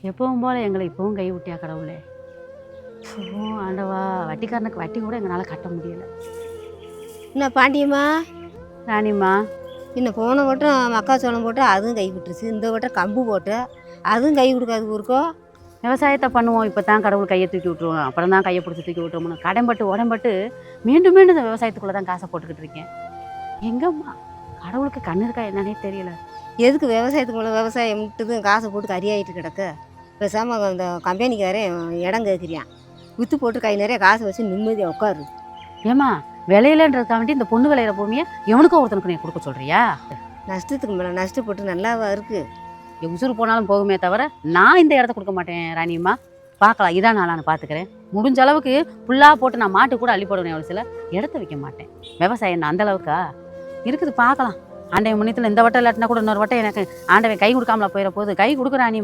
எப்பவும் போல எங்களை இப்பவும் கை விட்டியா கடவுளே. ஓ ஆண்டவா, வட்டிக்காரனுக்கு வட்டி கூட எங்களால் கட்ட முடியல. என்ன பாண்டியம்மா, ராணிம்மா, இன்னும் போன வட்டம் மக்காச்சோளம் போட்டு அதுவும் கை விட்டுருச்சு. இந்த வட்டம் கம்பு போட்டு அதுவும் கை கொடுக்காது ஊருக்கோ. விவசாயத்தை பண்ணுவோம், இப்போ தான் கடவுள் கையை தூக்கி விட்டுருவோம், அப்புறம் தான் கையை பிடிச்சி தூக்கி விட்டுருவோம்னு கடன்பட்டு உடம்பட்டு மீண்டும் மீண்டும் இந்த விவசாயத்துக்குள்ளே தான் காசை போட்டுக்கிட்டு இருக்கேன். எங்கம்மா கடவுளுக்கு கண்ணு இருக்கா என்னன்னே தெரியல. எதுக்கு விவசாயத்துக்குள்ள விவசாயம் விட்டுது காசை போட்டு கறியாயிட்டு கிடக்கு. பேசாமல் இந்த கம்பெனிக்காரன் இடம் கேட்குறியான், விற்று போட்டு கை நிறைய காசை வச்சு நிம்மதியாக உட்காரு. ஏம்மா விளையிலன்றதுக்காக வேண்டி இந்த பொண்ணு விளையிற பூமியை எவனுக்கோ ஒருத்தனுக்கு நீ கொடுக்க சொல்றியா? நஷ்டத்துக்கு மேலே நஷ்டப்பட்டு நல்லாவா இருக்குது. உசுறு போனாலும் போகுமே தவிர நான் இந்த இடத்த கொடுக்க மாட்டேன் ராணியம்மா. பார்க்கலாம், இதான் நான் பார்த்துக்கிறேன். முடிஞ்ச அளவுக்கு ஃபுல்லாக போட்டு நான் மாட்டு கூட அள்ளி போடுவேன், ஒரு சில இடத்த வைக்க மாட்டேன். விவசாயம் அந்த அளவுக்கா இருக்குது, பார்க்கலாம். ஆண்டவன் முன்னியத்தில் இந்த வட்டம் இல்லாட்டினா கூட இன்னொரு வட்டம் எனக்கு ஆண்டவன் கை கொடுக்காமல போயிட போகுது. கை கொடுக்குற ராணி.